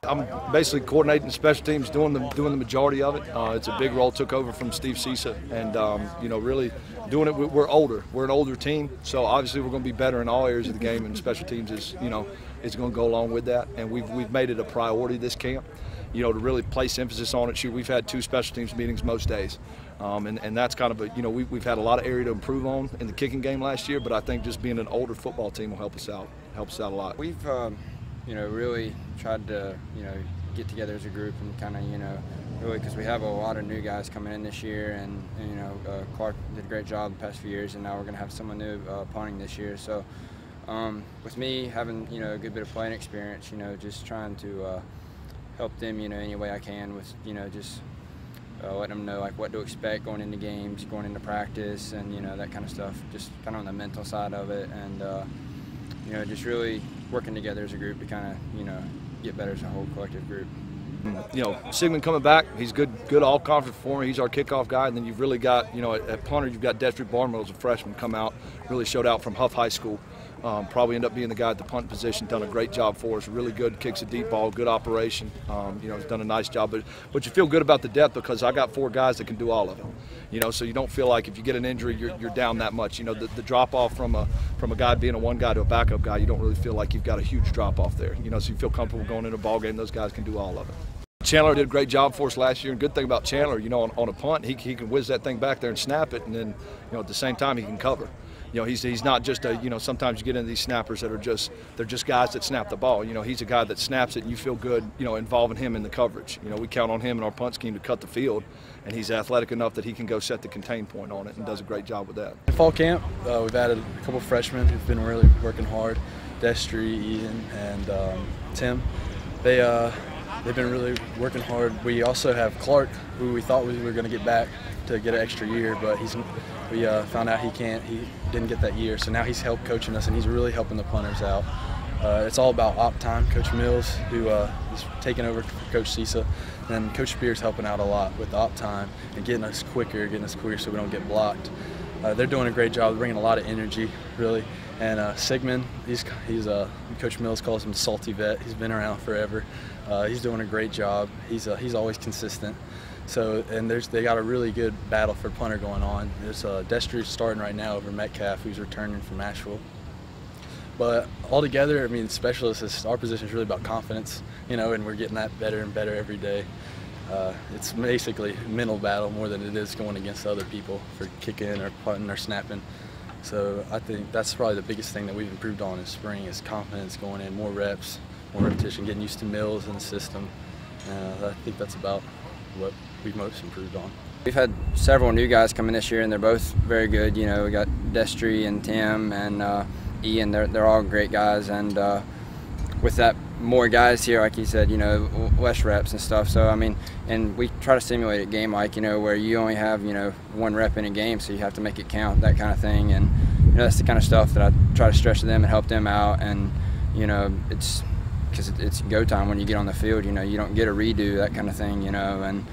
I'm basically coordinating special teams, doing the majority of it. It's a big role. Took over from Steve Cisa, and really doing it. We're older. We're an older team, so obviously we're going to be better in all areas of the game, and special teams is is going to go along with that. And we've made it a priority this camp, to really place emphasis on it. We've had 2 special teams meetings most days, and that's kind of a we've had a lot of area to improve on in the kicking game last year. But I think just being an older football team will help us out a lot. We've really tried to get together as a group and kind of really, because we have a lot of new guys coming in this year, and Clark did a great job the past few years, and now we're going to have someone new punting this year. So with me having a good bit of playing experience, just trying to help them any way I can with just letting them know like what to expect going into games, going into practice, and that kind of stuff, just kind of on the mental side of it, and just really working together as a group to kind of get better as a whole collective group. Sigmund coming back, he's good all-conference performer. He's our kickoff guy, and then you've really got at punter you've got Destry Barnwell as a freshman come out, really showed out from Huff High School. Probably end up being the guy at the punt position. Done a great job for us. Really good, kicks a deep ball, good operation. He's done a nice job. But you feel good about the depth because I got 4 guys that can do all of it. So you don't feel like if you get an injury, you're down that much. The drop off from a guy being a 1 guy to a backup guy, you don't really feel like you've got a huge drop off there. So you feel comfortable going into a ball game. Those guys can do all of it. Chandler did a great job for us last year, and good thing about Chandler, on a punt, he can whiz that thing back there and snap it, and then at the same time he can cover. He's not just a, sometimes you get into these snappers that are they're just guys that snap the ball. He's a guy that snaps it, and you feel good, involving him in the coverage. We count on him and our punt scheme to cut the field, and he's athletic enough that he can go set the contain point on it and does a great job with that. In fall camp, we've added a couple freshmen who've been really working hard. Destry, Ian, and Tim. They've been really working hard. We also have Clark, who we thought we were going to get back to get an extra year, but we found out he didn't get that year. So now he's helped coaching us, and he's really helping the punters out. It's all about op time. Coach Mills, who is taking over for Coach Cisa, and Coach Spears helping out a lot with op time and getting us quicker so we don't get blocked. They're doing a great job, bringing a lot of energy, really. And Sigmund, he's Coach Mills calls him salty vet. He's been around forever. He's doing a great job. He's always consistent. So, and they got a really good battle for punter going on. There's Destry starting right now over Metcalf, who's returning from Asheville. But altogether, I mean, specialists, our position is really about confidence, and we're getting that better and better every day. It's basically a mental battle more than it is going against other people for kicking or punting or snapping. So I think that's probably the biggest thing that we've improved on in spring is confidence going in, more reps, more repetition, getting used to Mills and the system. I think that's about what we've most improved on. We've had several new guys come in this year, and they're both very good. We got Destry and Tim and Ian. They're all great guys, and with that more guys here, like you said, less reps and stuff. So I mean, and we try to simulate a game like where you only have 1 rep in a game, so you have to make it count, that kind of thing. And that's the kind of stuff that I try to stress to them and help them out. And it's because it's go time when you get on the field. You don't get a redo, that kind of thing. And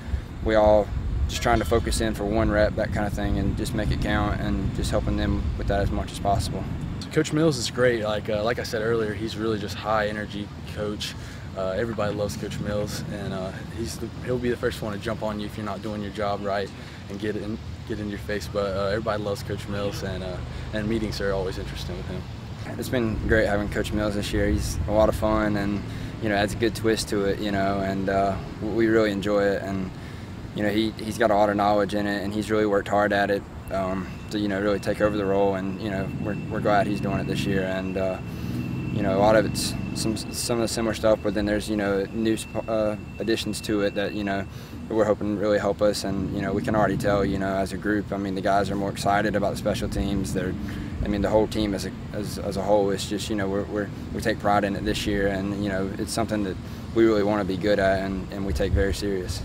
we all just trying to focus in for 1 rep, that kind of thing, and just make it count, and just helping them with that as much as possible. Coach Mills is great. Like I said earlier, he's really just high energy coach. Everybody loves Coach Mills, and he'll be the first one to jump on you if you're not doing your job right and get in your face. But everybody loves Coach Mills, and meetings are always interesting with him. It's been great having Coach Mills this year. He's a lot of fun, and adds a good twist to it. And we really enjoy it. And he's got a lot of knowledge in it, and he's really worked hard at it to really take over the role. And we're glad he's doing it this year. And a lot of it's some of the similar stuff, but then there's new additions to it that we're hoping really help us. And we can already tell as a group. I mean, the guys are more excited about the special teams. The whole team as a whole is just we take pride in it this year, and it's something that we really want to be good at, and we take very serious.